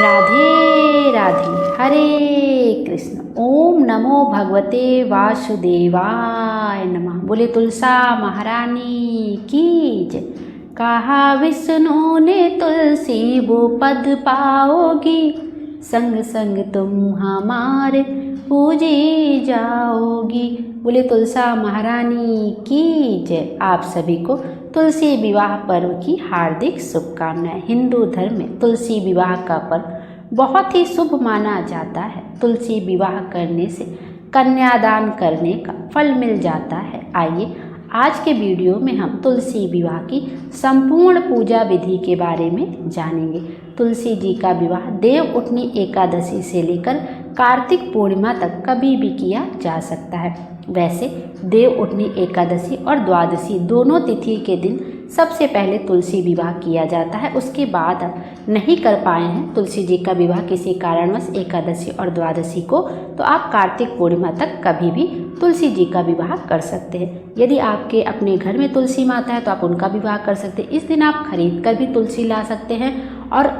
राधे राधे। हरे कृष्ण। ओम नमो भगवते वासुदेवाय नमः। बोले तुलसा महारानी की जय। कहा विष्णु ने तुलसी वो पद पाओगी, संग संग तुम हमारे पूजी जाओगी। बोले तुलसा महारानी की जय। आप सभी को तुलसी विवाह पर्व की हार्दिक शुभकामनाएं। हिंदू धर्म में तुलसी विवाह का पर्व बहुत ही शुभ माना जाता है। तुलसी विवाह करने से कन्यादान करने का फल मिल जाता है। आइए आज के वीडियो में हम तुलसी विवाह की संपूर्ण पूजा विधि के बारे में जानेंगे। तुलसी जी का विवाह देव उठनी एकादशी से लेकर कार्तिक पूर्णिमा तक कभी भी किया जा सकता है। वैसे देव उठनी एकादशी और द्वादशी दोनों तिथि के दिन सबसे पहले तुलसी विवाह किया जाता है। उसके बाद आप नहीं कर पाए हैं तुलसी जी का विवाह किसी कारणवश एकादशी और द्वादशी को, तो आप कार्तिक पूर्णिमा तक कभी भी तुलसी जी का विवाह कर सकते हैं। यदि आपके अपने घर में तुलसी माता है तो आप उनका विवाह कर सकते हैं। इस दिन आप खरीद कर भी तुलसी ला सकते हैं और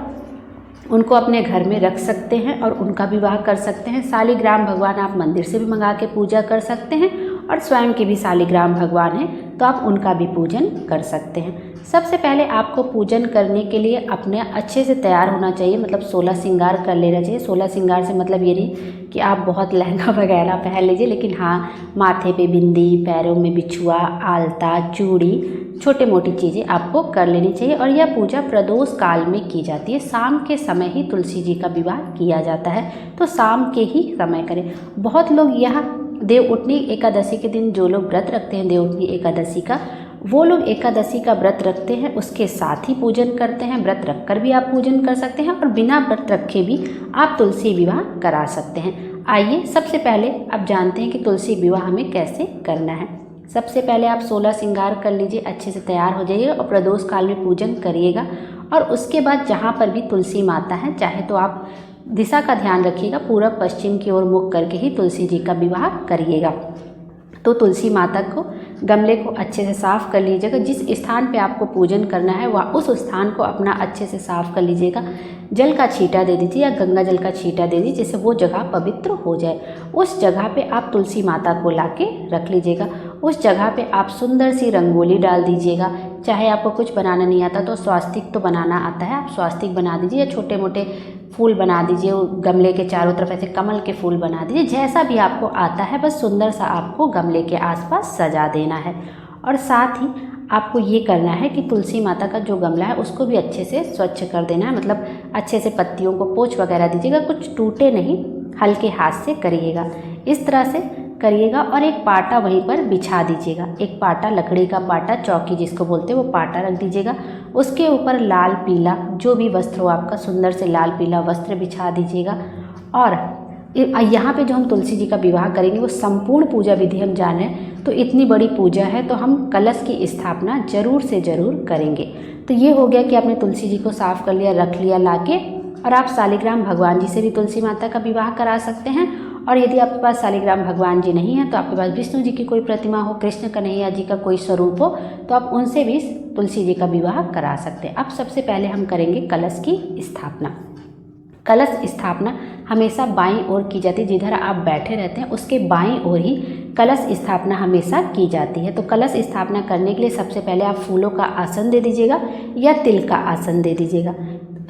उनको अपने घर में रख सकते हैं और उनका विवाह कर सकते हैं। शालिग्राम भगवान आप मंदिर से भी मंगा के पूजा कर सकते हैं और स्वयं के भी शालिग्राम भगवान हैं तो आप उनका भी पूजन कर सकते हैं। सबसे पहले आपको पूजन करने के लिए अपने अच्छे से तैयार होना चाहिए, मतलब 16 श्रृंगार कर लेना चाहिए। 16 श्रृंगार से मतलब ये नहीं कि आप बहुत लहंगा वगैरह पहन लीजिए, लेकिन हाँ माथे पे बिंदी, पैरों में बिछुआ, आलता, चूड़ी, छोटे मोटी चीज़ें आपको कर लेनी चाहिए। और यह पूजा प्रदोष काल में की जाती है। शाम के समय ही तुलसी जी का विवाह किया जाता है, तो शाम के ही समय करें। बहुत लोग यह देव उठनी एकादशी के दिन जो लोग व्रत रखते हैं देव उठनी एकादशी का, वो लोग एकादशी का व्रत रखते हैं, उसके साथ ही पूजन करते हैं। व्रत रखकर भी आप पूजन कर सकते हैं और बिना व्रत रखे भी आप तुलसी विवाह करा सकते हैं। आइए सबसे पहले आप जानते हैं कि तुलसी विवाह हमें कैसे करना है। सबसे पहले आप 16 श्रृंगार कर लीजिए, अच्छे से तैयार हो जाइएगा और प्रदोष काल में पूजन करिएगा। और उसके बाद जहाँ पर भी तुलसी माता है, चाहे तो आप दिशा का ध्यान रखिएगा, पूरब पश्चिम की ओर मुख करके ही तुलसी जी का विवाह करिएगा। तो तुलसी माता को गमले को अच्छे से साफ़ कर लीजिएगा। जिस स्थान पे आपको पूजन करना है वह उस स्थान को अपना अच्छे से साफ़ कर लीजिएगा। जल का छींटा दे दीजिए या गंगा जल का छींटा दे दीजिए, जिससे वो जगह पवित्र हो जाए। उस जगह पे आप तुलसी माता को लाके रख लीजिएगा। उस जगह पे आप सुंदर सी रंगोली डाल दीजिएगा। चाहे आपको कुछ बनाना नहीं आता तो स्वास्तिक तो बनाना आता है, आप स्वास्तिक बना दीजिए या छोटे मोटे फूल बना दीजिए। गमले के चारों तरफ ऐसे कमल के फूल बना दीजिए, जैसा भी आपको आता है। बस सुंदर सा आपको गमले के आसपास सजा देना है। और साथ ही आपको ये करना है कि तुलसी माता का जो गमला है उसको भी अच्छे से स्वच्छ कर देना है, मतलब अच्छे से पत्तियों को पोंछ वगैरह दीजिएगा, कुछ टूटे नहीं, हल्के हाथ से करिएगा। इस तरह से करिएगा और एक पाटा वहीं पर बिछा दीजिएगा। एक पाटा, लकड़ी का पाटा, चौकी जिसको बोलते हैं, वो पाटा रख दीजिएगा। उसके ऊपर लाल पीला जो भी वस्त्र हो आपका, सुंदर से लाल पीला वस्त्र बिछा दीजिएगा। और यहाँ पे जो हम तुलसी जी का विवाह करेंगे वो संपूर्ण पूजा विधि हम जान रहे हैं, तो इतनी बड़ी पूजा है तो हम कलश की स्थापना जरूर से ज़रूर करेंगे। तो ये हो गया कि आपने तुलसी जी को साफ़ कर लिया, रख लिया लाके। और आप शालिग्राम भगवान जी से भी तुलसी माता का विवाह करा सकते हैं। और यदि आपके पास शालिग्राम भगवान जी नहीं है तो आपके पास विष्णु जी की कोई प्रतिमा हो, कृष्ण कन्हैया जी का कोई स्वरूप हो, तो आप उनसे भी तुलसी जी का विवाह करा सकते हैं। अब सबसे पहले हम करेंगे कलश की स्थापना। कलश स्थापना हमेशा बाईं ओर की जाती है। जिधर आप बैठे रहते हैं उसके बाईं ओर ही कलश स्थापना हमेशा की जाती है। तो कलश स्थापना करने के लिए सबसे पहले आप फूलों का आसन दे दीजिएगा या तिल का आसन दे दीजिएगा।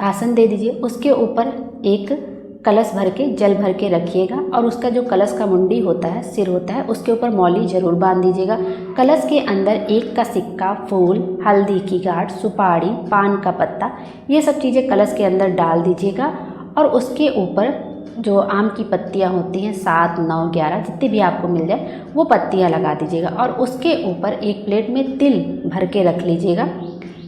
आसन दे दीजिए, उसके ऊपर एक कलश भर के जल भर के रखिएगा और उसका जो कलश का मुंडी होता है, सिर होता है, उसके ऊपर मौली जरूर बांध दीजिएगा। कलश के अंदर 1 का सिक्का, फूल, हल्दी की गांठ, सुपारी, पान का पत्ता, ये सब चीज़ें कलश के अंदर डाल दीजिएगा। और उसके ऊपर जो आम की पत्तियां होती हैं, 7, 9, 11 जितनी भी आपको मिल जाए वो पत्तियां लगा दीजिएगा। और उसके ऊपर एक प्लेट में तिल भर के रख लीजिएगा,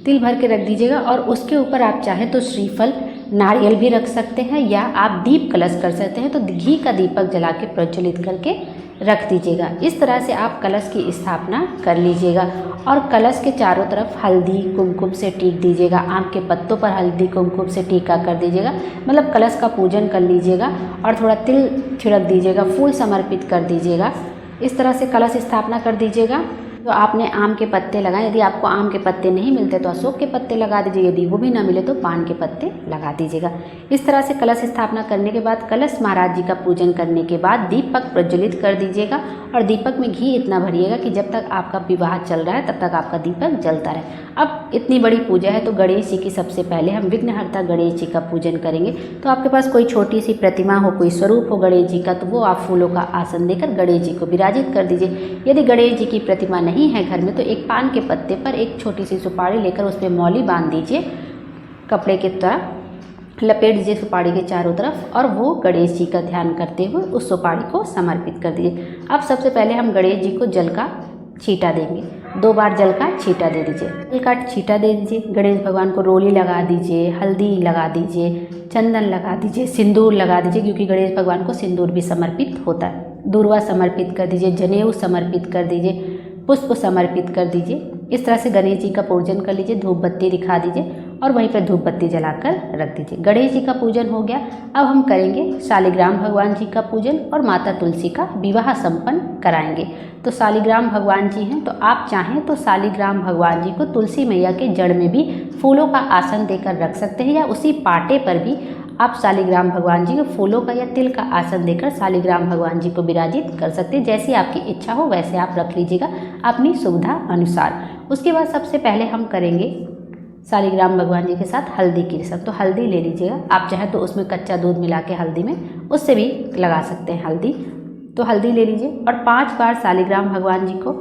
तिल भर के रख दीजिएगा। और उसके ऊपर आप चाहे तो श्रीफल, नारियल भी रख सकते हैं या आप दीप कलश कर सकते हैं, तो घी का दीपक जला के प्रज्वलित करके रख दीजिएगा। इस तरह से आप कलश की स्थापना कर लीजिएगा। और कलश के चारों तरफ हल्दी कुमकुम से टीक दीजिएगा। आम के पत्तों पर हल्दी कुमकुम से टीका कर दीजिएगा, मतलब कलश का पूजन कर लीजिएगा। और थोड़ा तिल छिड़क दीजिएगा, फूल समर्पित कर दीजिएगा। इस तरह से कलश स्थापना कर दीजिएगा। तो आपने आम के पत्ते लगाए, यदि आपको आम के पत्ते नहीं मिलते तो अशोक के पत्ते लगा दीजिए, यदि वो भी ना मिले तो पान के पत्ते लगा दीजिएगा। इस तरह से कलश स्थापना करने के बाद कलश महाराज जी का पूजन करने के बाद दीपक प्रज्वलित कर दीजिएगा और दीपक में घी इतना भरिएगा कि जब तक आपका विवाह चल रहा है तब तक आपका दीपक जलता रहे। अब इतनी बड़ी पूजा है तो गणेश जी की सबसे पहले हम विघ्नहर्ता गणेश जी का पूजन करेंगे। तो आपके पास कोई छोटी सी प्रतिमा हो, कोई स्वरूप हो गणेश जी का, तो वो आप फूलों का आसन देकर गणेश जी को विराजित कर दीजिए। यदि गणेश जी की प्रतिमा नहीं है घर में तो एक पान के पत्ते पर एक छोटी सी सुपारी लेकर उस पर मौली बांध दीजिए, कपड़े की तरह लपेट दीजिए सुपारी के चारों तरफ और वो गणेश जी का ध्यान करते हुए उस सुपारी को समर्पित कर दीजिए। अब सबसे पहले हम गणेश जी को जल का छींटा देंगे, 2 बार जल का छींटा दे दीजिए। जल का छींटा दे दीजिए, गणेश भगवान को रोली लगा दीजिए, हल्दी लगा दीजिए, चंदन लगा दीजिए, सिंदूर लगा दीजिए क्योंकि गणेश भगवान को सिंदूर भी समर्पित होता है। दूर्वा समर्पित कर दीजिए, जनेऊ समर्पित कर दीजिए, पुष्प समर्पित कर दीजिए। इस तरह से गणेश जी का पूजन कर लीजिए, धूप बत्ती दिखा दीजिए और वहीं पर धूप बत्ती जलाकर रख दीजिए। गणेश जी का पूजन हो गया। अब हम करेंगे शालिग्राम भगवान जी का पूजन और माता तुलसी का विवाह संपन्न कराएंगे। तो शालिग्राम भगवान जी हैं तो आप चाहें तो शालिग्राम भगवान जी को तुलसी मैया के जड़ में भी फूलों का आसन देकर रख सकते हैं या उसी पाटे पर भी आप शालिग्राम भगवान जी को फूलों का या तिल का आसन देकर शालिग्राम भगवान जी को विराजित कर सकते हैं। जैसी आपकी इच्छा हो वैसे आप रख लीजिएगा अपनी सुविधा अनुसार। उसके बाद सबसे पहले हम करेंगे शालिग्राम भगवान जी के साथ हल्दी की रस्म। तो हल्दी ले लीजिएगा, आप चाहे तो उसमें कच्चा दूध मिला के हल्दी में उससे भी लगा सकते हैं हल्दी। तो हल्दी ले लीजिए और 5 बार शालिग्राम भगवान जी को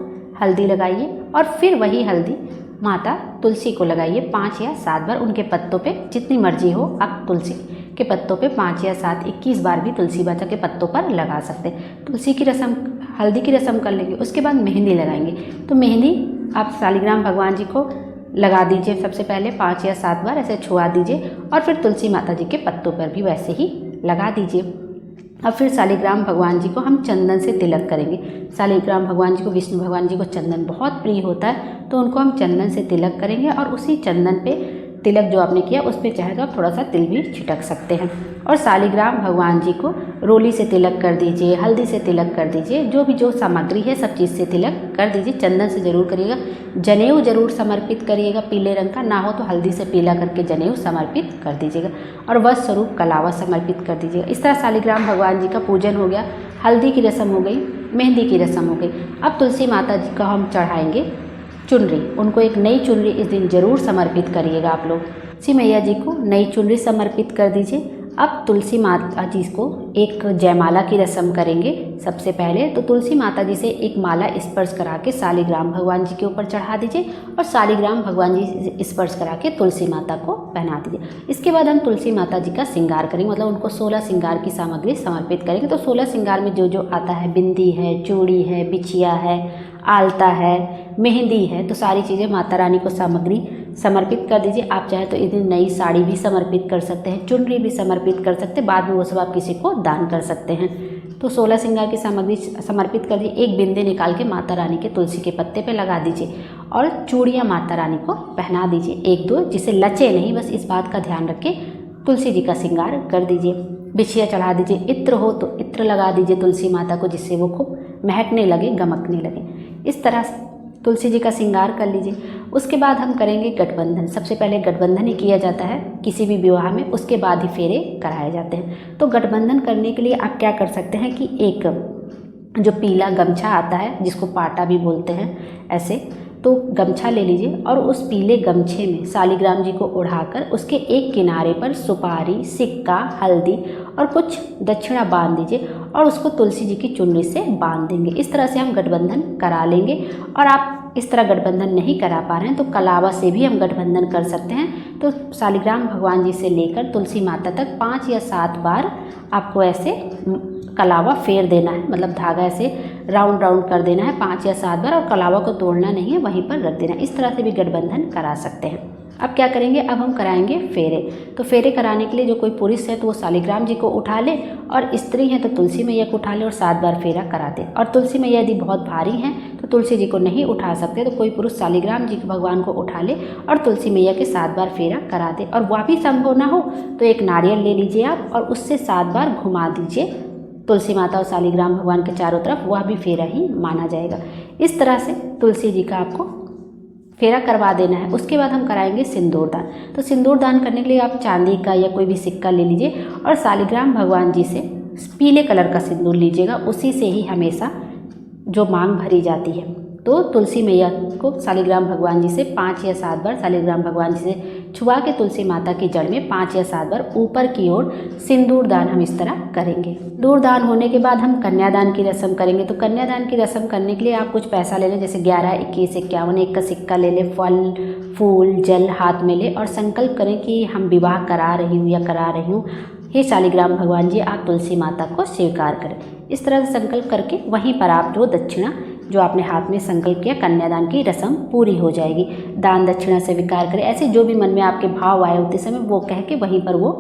हल्दी लगाइए और फिर वही हल्दी माता तुलसी को लगाइए 5 या 7 बार उनके पत्तों पे, जितनी मर्जी हो आप तुलसी के पत्तों पे 5 या 7, 21 बार भी तुलसी माता के पत्तों पर लगा सकते हैं। तुलसी की रस्म, हल्दी की रस्म कर लेंगे। उसके बाद मेहंदी लगाएंगे। तो मेहंदी आप शालिग्राम भगवान जी को लगा दीजिए, सबसे पहले 5 या 7 बार ऐसे छुआ दीजिए और फिर तुलसी माता जी के पत्तों पर भी वैसे ही लगा दीजिए। अब फिर शालिग्राम भगवान जी को हम चंदन से तिलक करेंगे। शालिग्राम भगवान जी को, विष्णु भगवान जी को चंदन बहुत प्रिय होता है तो उनको हम चंदन से तिलक करेंगे और उसी चंदन पे तिलक जो आपने किया उस पर चाहे तो आप थोड़ा सा तिल भी छिटक सकते हैं। और शालिग्राम भगवान जी को रोली से तिलक कर दीजिए, हल्दी से तिलक कर दीजिए, जो सामग्री है सब चीज़ से तिलक कर दीजिए। चंदन से जरूर करिएगा। जनेऊ जरूर समर्पित करिएगा पीले रंग का, ना हो तो हल्दी से पीला करके जनेऊ समर्पित कर दीजिएगा और वस्त्र स्वरूप कलावा समर्पित कर दीजिएगा। इस तरह शालिग्राम भगवान जी का पूजन हो गया। हल्दी की रस्म हो गई, मेहंदी की रस्म हो गई। अब तुलसी माता जी का हम चढ़ाएंगे चुनरी। उनको एक नई चुनरी इस दिन जरूर समर्पित करिएगा आप लोग। तुलसी मैया जी को नई चुनरी समर्पित कर दीजिए। अब तुलसी माता जी को एक जयमाला की रस्म करेंगे। सबसे पहले तो तुलसी माता जी से एक माला स्पर्श करा के शालिग्राम भगवान जी के ऊपर चढ़ा दीजिए और शालिग्राम भगवान जी स्पर्श करा के तुलसी माता को पहना दीजिए। इसके बाद हम तुलसी माता जी का श्रृंगार करेंगे, मतलब उनको 16 श्रृंगार की सामग्री समर्पित करेंगे। तो 16 श्रृंगार में जो आता है, बिंदी है, चूड़ी है, बिछिया है, आलता है, मेहंदी है, तो सारी चीज़ें माता रानी को सामग्री समर्पित कर दीजिए। आप चाहे तो इतनी नई साड़ी भी समर्पित कर सकते हैं, चुनरी भी समर्पित कर सकते हैं, बाद में वो सब आप किसी को दान कर सकते हैं। तो 16 श्रृंगार की सामग्री समर्पित कर दीजिए। एक बिंदी निकाल के माता रानी के तुलसी के पत्ते पे लगा दीजिए और चूड़ियाँ माता रानी को पहना दीजिए 1-2, जिसे लचे नहीं, बस इस बात का ध्यान रखें। तुलसी जी का श्रृंगार कर दीजिए। बिछिया चढ़ा दीजिए। इत्र हो तो इत्र लगा दीजिए तुलसी माता को, जिससे वो खूब महकने लगे, गमकने लगे। इस तरह से तुलसी जी का श्रृंगार कर लीजिए। उसके बाद हम करेंगे गठबंधन। सबसे पहले गठबंधन ही किया जाता है किसी भी विवाह में, उसके बाद ही फेरे कराए जाते हैं। तो गठबंधन करने के लिए आप क्या कर सकते हैं कि एक जो पीला गमछा आता है, जिसको पाटा भी बोलते हैं ऐसे, तो गमछा ले लीजिए और उस पीले गमछे में शालिग्राम जी को ओढ़ाकर उसके एक किनारे पर सुपारी, सिक्का, हल्दी और कुछ दक्षिणा बांध दीजिए और उसको तुलसी जी की चुनरी से बांध देंगे। इस तरह से हम गठबंधन करा लेंगे। और आप इस तरह गठबंधन नहीं करा पा रहे हैं तो कलावा से भी हम गठबंधन कर सकते हैं। तो शालिग्राम भगवान जी से लेकर तुलसी माता तक 5 या 7 बार आपको ऐसे कलावा फेर देना है, मतलब धागा ऐसे राउंड राउंड कर देना है 5 या 7 बार और कलावा को तोड़ना नहीं है, वहीं पर रख देना। इस तरह से भी गठबंधन करा सकते हैं। अब क्या करेंगे, अब हम कराएंगे फेरे। तो फेरे कराने के लिए जो कोई पुरुष है तो वो शालिग्राम जी को उठा ले और स्त्री है तो तुलसी मैया को उठा ले और 7 बार फेरा करा दे। और तुलसी मैया यदि बहुत भारी हैं तो तुलसी जी को नहीं उठा सकते, तो कोई पुरुष शालिग्राम जी के भगवान को उठा ले और तुलसी मैया के 7 बार फेरा करा दे। और वह भी संभव ना हो तो एक नारियल ले लीजिए आप और उससे 7 बार घुमा दीजिए तुलसी माता और शालिग्राम भगवान के चारों तरफ, वह भी फेरा ही माना जाएगा। इस तरह से तुलसी जी का आपको फेरा करवा देना है। उसके बाद हम कराएंगे सिंदूर दान। तो सिंदूर दान करने के लिए आप चांदी का या कोई भी सिक्का ले लीजिए और शालिग्राम भगवान जी से पीले कलर का सिंदूर लीजिएगा। उसी से ही हमेशा जो मांग भरी जाती है। तो तुलसी मैया को शालिग्राम भगवान जी से 5 या 7 बार शालिग्राम भगवान जी से छुआ के तुलसी माता की जड़ में 5 या 7 बार ऊपर की ओर सिंदूर दान हम इस तरह करेंगे। सिंदूर दान होने के बाद हम कन्यादान की रस्म करेंगे। तो कन्यादान की रस्म करने के लिए आप कुछ पैसा ले लें, जैसे 11, 21, 51, 1 का सिक्का ले लें, फल फूल जल हाथ में ले और संकल्प करें कि हम विवाह करा रही हूँ या करा रही हूँ, हे शालिग्राम भगवान जी आप तुलसी माता को स्वीकार करें। इस तरह से संकल्प करके वहीं पर आप जो दक्षिणा जो आपने हाथ में संकल्प किया, कन्यादान की रस्म पूरी हो जाएगी। दान दक्षिणा स्वीकार करें, ऐसे जो भी मन में आपके भाव आए उतने समय वो कह के वहीं पर वो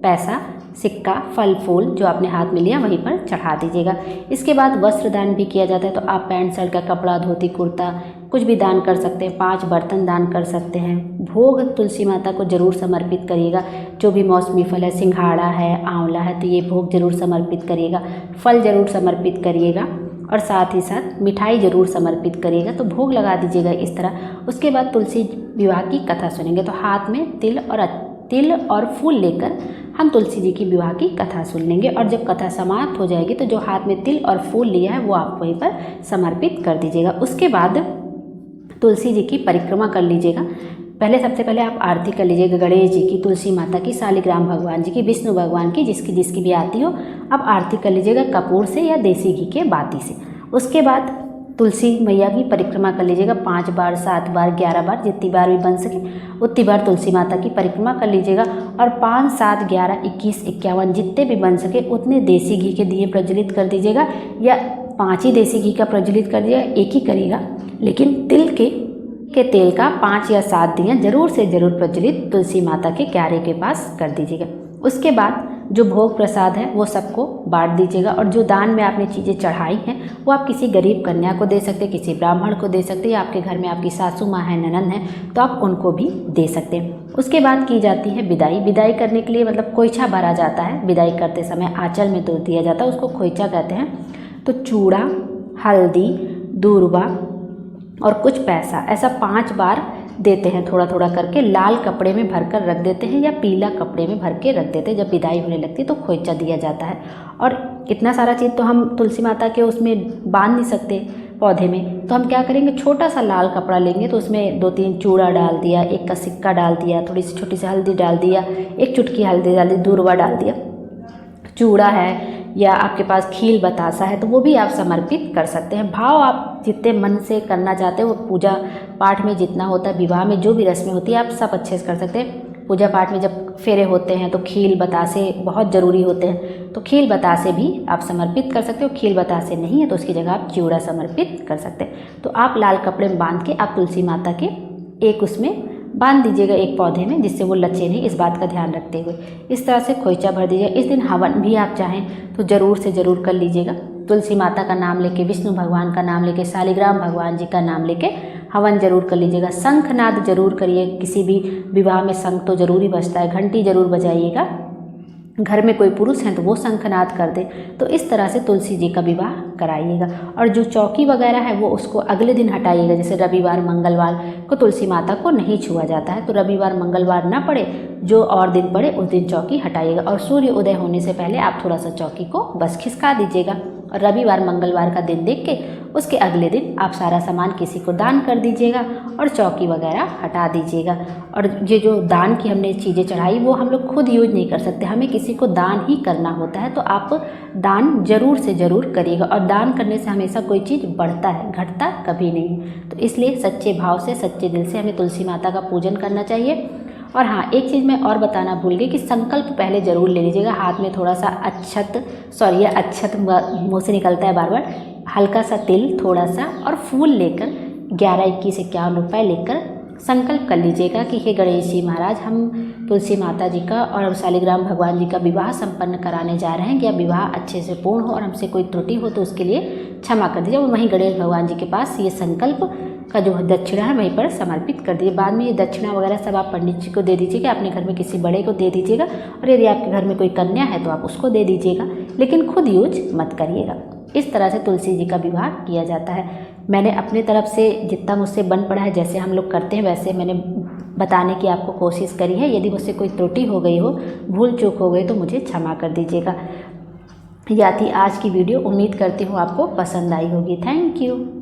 पैसा, सिक्का, फल फूल जो आपने हाथ में लिया वहीं पर चढ़ा दीजिएगा। इसके बाद वस्त्र दान भी किया जाता है। तो आप पैंट शर्ट का कपड़ा, धोती कुर्ता कुछ भी दान कर सकते हैं। 5 बर्तन दान कर सकते हैं। भोग तुलसी माता को जरूर समर्पित करिएगा। जो भी मौसमी फल है, सिंघाड़ा है, आंवला है, तो ये भोग जरूर समर्पित करिएगा। फल जरूर समर्पित करिएगा और साथ ही साथ मिठाई जरूर समर्पित करिएगा। तो भोग लगा दीजिएगा इस तरह। उसके बाद तुलसी विवाह की कथा सुनेंगे। तो हाथ में तिल और फूल लेकर हम तुलसी जी की विवाह की कथा सुन लेंगे। और जब कथा समाप्त हो जाएगी तो जो हाथ में तिल और फूल लिया है वो आप वहीं पर समर्पित कर दीजिएगा। उसके बाद तुलसी जी की परिक्रमा कर लीजिएगा। सबसे पहले आप आरती कर लीजिएगा गणेश जी की, तुलसी माता की, शालिग्राम भगवान जी की, विष्णु भगवान की, जिसकी भी आती हो आप आरती कर लीजिएगा कपूर से या देसी घी के बाती से। उसके बाद तुलसी मैया की परिक्रमा कर लीजिएगा 5 बार, 7 बार, 11 बार, जितनी बार भी बन सके उतनी बार तुलसी माता की परिक्रमा कर लीजिएगा। और 5, 7, 11, 21, 51 जितने भी बन सके उतने देसी घी के दिए प्रज्वलित कर दीजिएगा, या 5 ही देसी घी का प्रज्वलित कर दीजिएगा, एक ही करिएगा। लेकिन तिल के तेल का 5 या 7 दिया जरूर से जरूर प्रज्वलित तुलसी माता के क्यारे के पास कर दीजिएगा। उसके बाद जो भोग प्रसाद है वो सबको बांट दीजिएगा। और जो दान में आपने चीज़ें चढ़ाई हैं वो आप किसी गरीब कन्या को दे सकते हैं, किसी ब्राह्मण को दे सकते हैं, या आपके घर में आपकी सासू माँ है, ननंद है, तो आप उनको भी दे सकते हैं। उसके बाद की जाती है विदाई। विदाई करने के लिए मतलब खोइछा भरा जाता है। विदाई करते समय आंचल में दूध दिया जाता है, उसको खोइछा कहते हैं। तो चूड़ा, हल्दी, दूर्वा और कुछ पैसा, ऐसा 5 बार देते हैं थोड़ा थोड़ा करके। लाल कपड़े में भरकर रख देते हैं या पीला कपड़े में भर के रख देते हैं। जब विदाई होने लगती है तो खोइचा दिया जाता है। और इतना सारा चीज़ तो हम तुलसी माता के उसमें बांध नहीं सकते पौधे में, तो हम क्या करेंगे, छोटा सा लाल कपड़ा लेंगे, तो उसमें 2-3 चूड़ा डाल दिया, 1 का सिक्का डाल दिया, थोड़ी सी छोटी सी हल्दी डाल दिया, 1 चुटकी हल्दी डाल दी, दूर्वा डाल दिया, चूड़ा है या आपके पास खील बतासा है तो वो भी आप समर्पित कर सकते हैं। भाव आप जितने मन से करना चाहते हैं, वो पूजा पाठ में जितना होता है, विवाह में जो भी रस्में होती है आप सब अच्छे से कर सकते हैं। पूजा पाठ में जब फेरे होते हैं तो खील बतासे बहुत ज़रूरी होते हैं, तो खील बतासे भी आप समर्पित कर सकते हो। खील बतासे नहीं है तो उसकी जगह आप चूड़ा समर्पित कर सकते हैं। तो आप लाल कपड़े में बांध के आप तुलसी माता के एक उसमें बांध दीजिएगा, एक पौधे में, जिससे वो लचे नहीं, इस बात का ध्यान रखते हुए। इस तरह से खोइचा भर दीजिएगा। इस दिन हवन भी आप चाहें तो ज़रूर से ज़रूर कर लीजिएगा। तुलसी माता का नाम लेके, विष्णु भगवान का नाम लेके, शालिग्राम भगवान जी का नाम लेके हवन जरूर कर लीजिएगा। शंखनाद जरूर करिए। किसी भी विवाह में शंख तो जरूर ही बजता है, घंटी जरूर बजाइएगा। घर में कोई पुरुष हैं तो वो शंखनाद कर दे। तो इस तरह से तुलसी जी का विवाह कराइएगा। और जो चौकी वगैरह है वो उसको अगले दिन हटाइएगा। जैसे रविवार, मंगलवार को तुलसी माता को नहीं छुआ जाता है, तो रविवार मंगलवार ना पड़े, जो और दिन पड़े उस दिन चौकी हटाइएगा। और सूर्य उदय होने से पहले आप थोड़ा सा चौकी को बस खिसका दीजिएगा। और रविवार मंगलवार का दिन देख के उसके अगले दिन आप सारा सामान किसी को दान कर दीजिएगा और चौकी वगैरह हटा दीजिएगा। और ये जो दान की हमने चीज़ें चढ़ाई वो हम लोग खुद यूज नहीं कर सकते, हमें किसी को दान ही करना होता है। तो आप दान जरूर से ज़रूर करिएगा। और दान करने से हमेशा कोई चीज़ बढ़ता है, घटता कभी नहीं। तो इसलिए सच्चे भाव से, सच्चे दिल से हमें तुलसी माता का पूजन करना चाहिए। और हाँ, एक चीज़ मैं और बताना भूल गई कि संकल्प पहले ज़रूर ले लीजिएगा। हाथ में थोड़ा सा अक्षत मुँह से निकलता है बार बार, हल्का सा तिल थोड़ा सा और फूल लेकर 11, 21, 51 रुपये लेकर संकल्प कर लीजिएगा कि हे गणेश जी महाराज, हम तुलसी माता जी का और शालिग्राम भगवान जी का विवाह संपन्न कराने जा रहे हैं। कि विवाह अच्छे से पूर्ण हो और हमसे कोई त्रुटि हो तो उसके लिए क्षमा कर दीजिए। और वहीं गणेश भगवान जी के पास ये संकल्प का जो दक्षिणा है वहीं पर समर्पित कर दीजिए। बाद में ये दक्षिणा वगैरह सब आप पंडित जी को दे दीजिएगा, अपने घर में किसी बड़े को दे दीजिएगा, और यदि आपके घर में कोई कन्या है तो आप उसको दे दीजिएगा, लेकिन खुद यूज मत करिएगा। इस तरह से तुलसी जी का विवाह किया जाता है। मैंने अपने तरफ से जितना मुझसे बन पड़ा है, जैसे हम लोग करते हैं वैसे मैंने बताने की आपको कोशिश करी है। यदि मुझसे कोई त्रुटि हो गई हो, भूल चूक हो गई तो मुझे क्षमा कर दीजिएगा। यह थी आज की वीडियो। उम्मीद करती हूँ आपको पसंद आई होगी। Thank you.